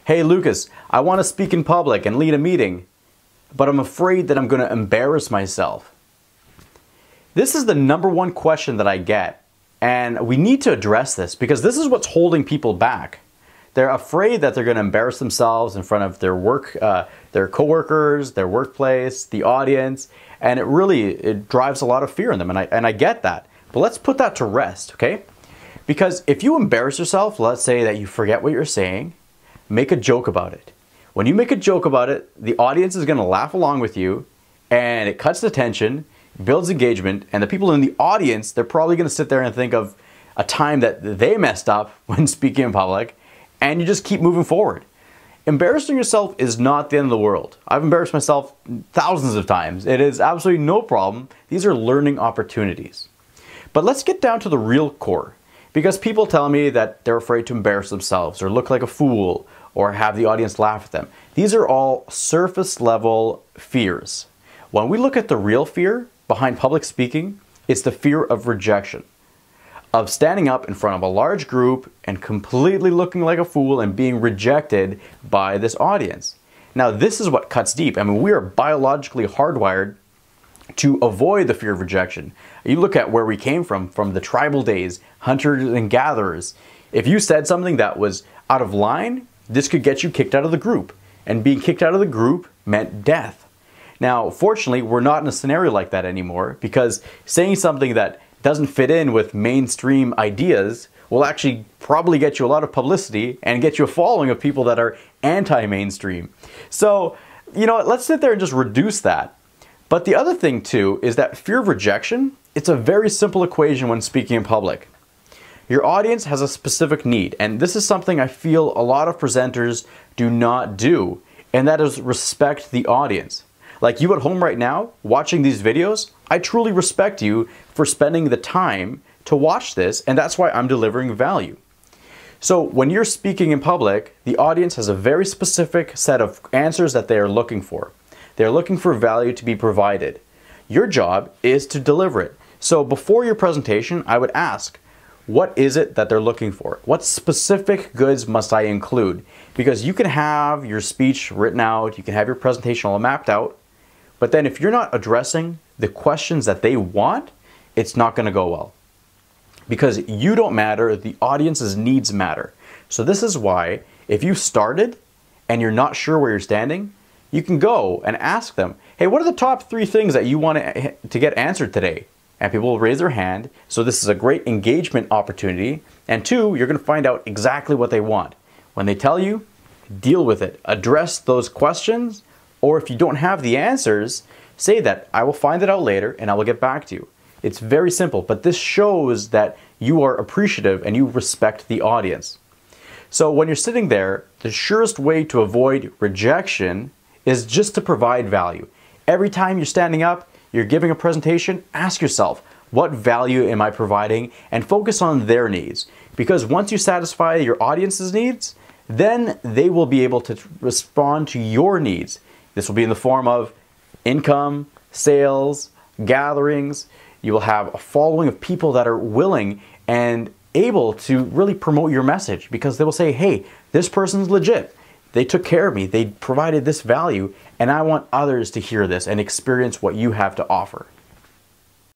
Hey Lucas, I want to speak in public and lead a meeting, but I'm afraid that I'm going to embarrass myself. This is the number one question that I get, and we need to address this because this is what's holding people back. They're afraid that they're going to embarrass themselves in front of their coworkers, their workplace, the audience, and it drives a lot of fear in them, and I get that. But let's put that to rest, okay? Because if you embarrass yourself, let's say that you forget what you're saying, make a joke about it. When you make a joke about it, the audience is going to laugh along with you, and it cuts the tension, builds engagement, and the people in the audience, they're probably going to sit there and think of a time that they messed up when speaking in public, and you just keep moving forward. Embarrassing yourself is not the end of the world. I've embarrassed myself thousands of times. It is absolutely no problem. These are learning opportunities. But let's get down to the real core, because people tell me that they're afraid to embarrass themselves or look like a fool or have the audience laugh at them. These are all surface level fears. When we look at the real fear behind public speaking, it's the fear of rejection, of standing up in front of a large group and completely looking like a fool and being rejected by this audience. Now, this is what cuts deep. I mean, we are biologically hardwired to avoid the fear of rejection. You look at where we came from the tribal days, hunters and gatherers. If you said something that was out of line, this could get you kicked out of the group. And being kicked out of the group meant death. Now, fortunately, we're not in a scenario like that anymore, because saying something that doesn't fit in with mainstream ideas will actually probably get you a lot of publicity and get you a following of people that are anti-mainstream. So, you know, let's sit there and just reduce that. But the other thing too is that fear of rejection, it's a very simple equation when speaking in public. Your audience has a specific need, and this is something I feel a lot of presenters do not do, and that is respect the audience. Like you at home right now, watching these videos, I truly respect you for spending the time to watch this, and that's why I'm delivering value. So when you're speaking in public, the audience has a very specific set of answers that they are looking for. They're looking for value to be provided. Your job is to deliver it. So before your presentation, I would ask, what is it that they're looking for? What specific goods must I include? Because you can have your speech written out, you can have your presentation all mapped out, but then if you're not addressing the questions that they want, it's not going to go well. Because you don't matter, the audience's needs matter. So this is why if you started and you're not sure where you're standing, you can go and ask them, hey, what are the top 3 things that you want to get answered today? And people will raise their hand. So this is a great engagement opportunity. And 2, you're going to find out exactly what they want. When they tell you, deal with it. Address those questions. Or if you don't have the answers, say that I will find it out later and I will get back to you. It's very simple, but this shows that you are appreciative and you respect the audience. So when you're sitting there, the surest way to avoid rejection is just to provide value. Every time you're standing up, you're giving a presentation, ask yourself, what value am I providing? And focus on their needs. Because once you satisfy your audience's needs, then they will be able to respond to your needs. This will be in the form of income, sales, gatherings. You will have a following of people that are willing and able to really promote your message because they will say, hey, this person's legit. They took care of me. They provided this value, and I want others to hear this and experience what you have to offer.